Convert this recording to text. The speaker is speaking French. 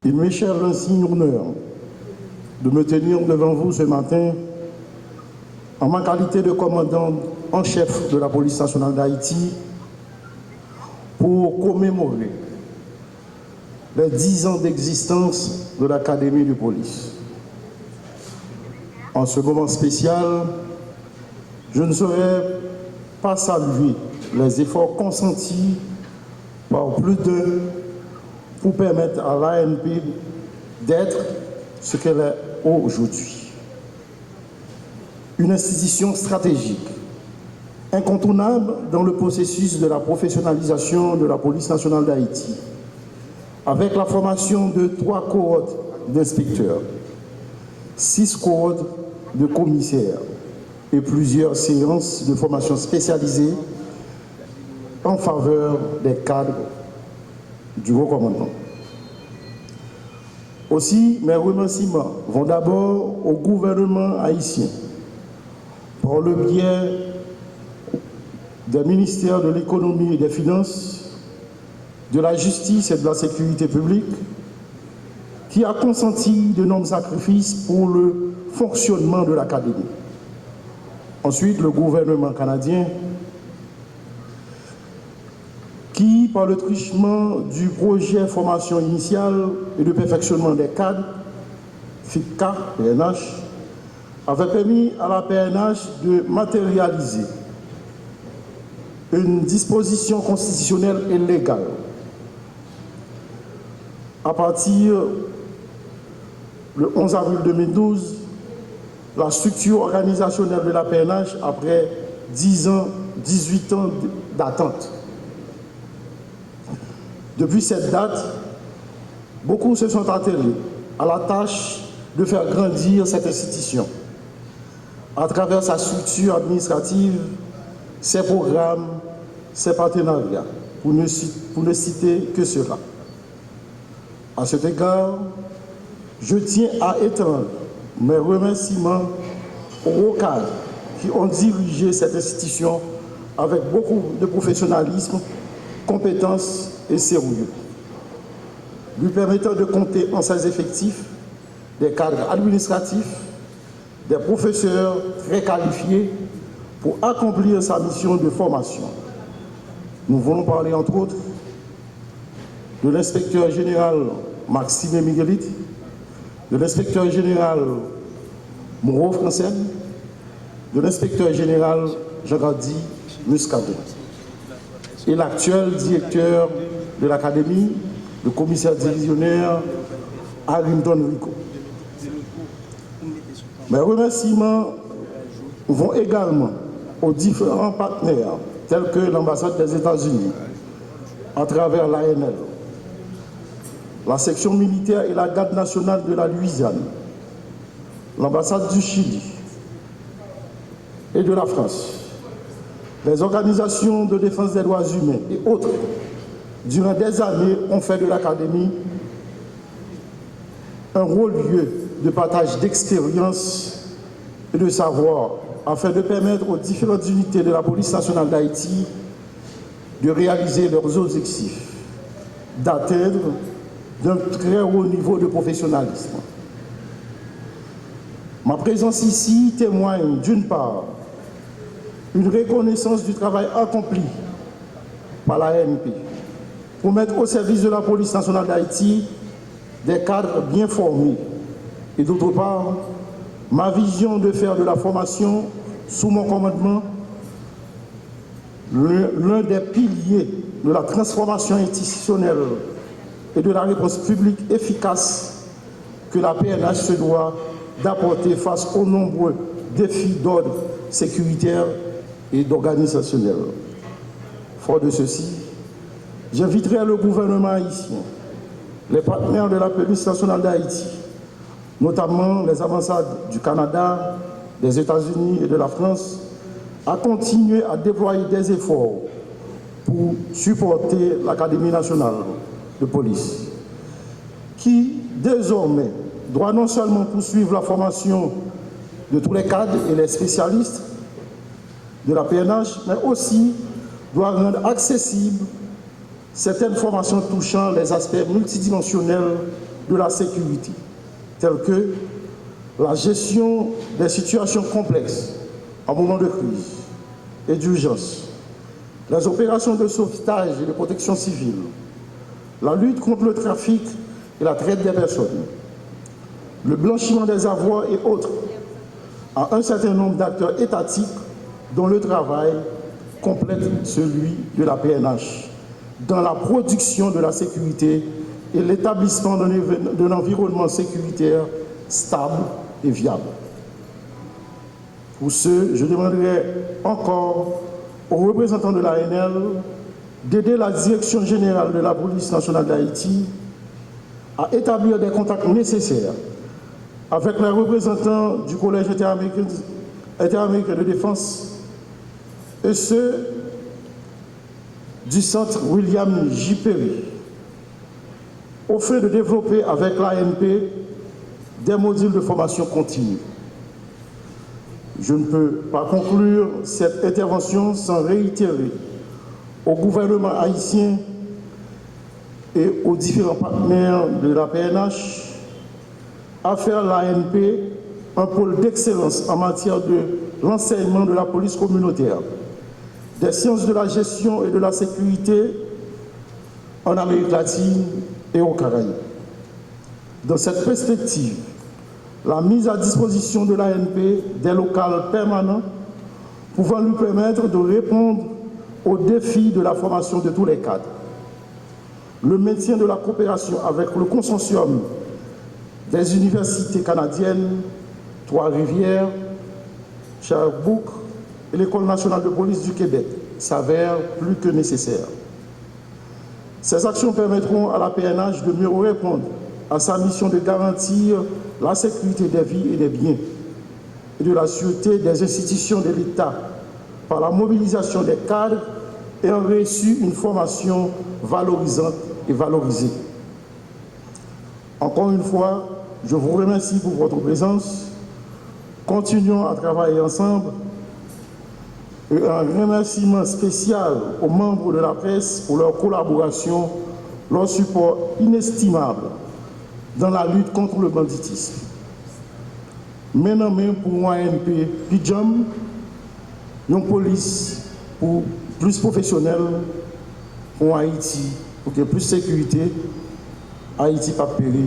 Il m'est cher l'insigne honneur de me tenir devant vous ce matin en ma qualité de commandant en chef de la police nationale d'Haïti pour commémorer les 10 ans d'existence de l'Académie de police. En ce moment spécial, je ne saurais pas saluer les efforts consentis par plus d'un pour permettre à l'ANP d'être ce qu'elle est aujourd'hui. Une institution stratégique, incontournable dans le processus de la professionnalisation de la police nationale d'Haïti, avec la formation de 3 cohortes d'inspecteurs, 6 cohortes de commissaires et plusieurs séances de formation spécialisées en faveur des cadres du haut commandement. Aussi, mes remerciements vont d'abord au gouvernement haïtien, par le biais des ministères de l'économie et des finances, de la justice et de la sécurité publique, qui a consenti de nombreux sacrifices pour le fonctionnement de l'Académie. Ensuite, le gouvernement canadien, qui, par le truchement du projet formation initiale et de perfectionnement des cadres, FICA, PNH, avait permis à la PNH de matérialiser une disposition constitutionnelle et légale. À partir du 11 avril 2012, la structure organisationnelle de la PNH, après 18 ans d'attente. Depuis cette date, beaucoup se sont attelés à la tâche de faire grandir cette institution à travers sa structure administrative, ses programmes, ses partenariats, pour ne citer que cela. À cet égard, je tiens à étendre mes remerciements aux cadres qui ont dirigé cette institution avec beaucoup de professionnalisme, compétences et sérieux, lui permettant de compter en ses effectifs des cadres administratifs, des professeurs très qualifiés pour accomplir sa mission de formation. Nous voulons parler entre autres de l'inspecteur général Maxime Miguelit, de l'inspecteur général Moreau Francel, de l'inspecteur général Jean-Gardi Muscadet et l'actuel directeur de l'Académie, le commissaire divisionnaire Arimton Rico. Mes remerciements vont également aux différents partenaires tels que l'ambassade des États-Unis, à travers l'ANL, la section militaire et la garde nationale de la Louisiane, l'ambassade du Chili et de la France, les organisations de défense des droits humains et autres, durant des années, ont fait de l'Académie un haut-lieu de partage d'expérience et de savoir afin de permettre aux différentes unités de la police nationale d'Haïti de réaliser leurs objectifs, d'atteindre d'un très haut niveau de professionnalisme. Ma présence ici témoigne d'une part une reconnaissance du travail accompli par la ANP pour mettre au service de la police nationale d'Haïti des cadres bien formés et d'autre part ma vision de faire de la formation sous mon commandement l'un des piliers de la transformation institutionnelle et de la réponse publique efficace que la PNH se doit d'apporter face aux nombreux défis d'ordre sécuritaire et d'organisationnel. Fort de ceci, j'inviterai le gouvernement haïtien, les partenaires de la police nationale d'Haïti, notamment les ambassades du Canada, des États-Unis et de la France, à continuer à déployer des efforts pour supporter l'Académie nationale de police, qui désormais doit non seulement poursuivre la formation de tous les cadres et les spécialistes de la PNH, mais aussi doit rendre accessible certaines formations touchant les aspects multidimensionnels de la sécurité, tels que la gestion des situations complexes en moment de crise et d'urgence, les opérations de sauvetage et de protection civile, la lutte contre le trafic et la traite des personnes, le blanchiment des avoirs et autres, à un certain nombre d'acteurs étatiques dont le travail complète celui de la PNH dans la production de la sécurité et l'établissement d'un environnement sécuritaire stable et viable. Pour ce, je demanderai encore aux représentants de l'ANL d'aider la Direction générale de la police nationale d'Haïti à établir des contacts nécessaires avec les représentants du Collège interaméricain de défense et ceux du Centre William J. Perry, au fait de développer avec l'ANP des modules de formation continue. Je ne peux pas conclure cette intervention sans réitérer au gouvernement haïtien et aux différents partenaires de la PNH à faire l'ANP un pôle d'excellence en matière de l'enseignement de la police communautaire, des sciences de la gestion et de la sécurité en Amérique latine et aux Caraïbes. Dans cette perspective, la mise à disposition de l'ANP des locales permanents pouvant lui permettre de répondre aux défis de la formation de tous les cadres. Le maintien de la coopération avec le consortium des universités canadiennes, Trois-Rivières, Sherbrooke et l'École nationale de police du Québec s'avèrent plus que nécessaires. Ces actions permettront à la PNH de mieux répondre à sa mission de garantir la sécurité des vies et des biens et de la sûreté des institutions de l'État par la mobilisation des cadres ayant reçu une formation valorisante et valorisée. Encore une fois, je vous remercie pour votre présence. Continuons à travailler ensemble. Et un remerciement spécial aux membres de la presse pour leur collaboration, leur support inestimable dans la lutte contre le banditisme. Maintenant même pour ANP Pidjam, une police pour plus professionnelle pour Haïti, pour qu'il y ait plus de sécurité, Haïti pas péri.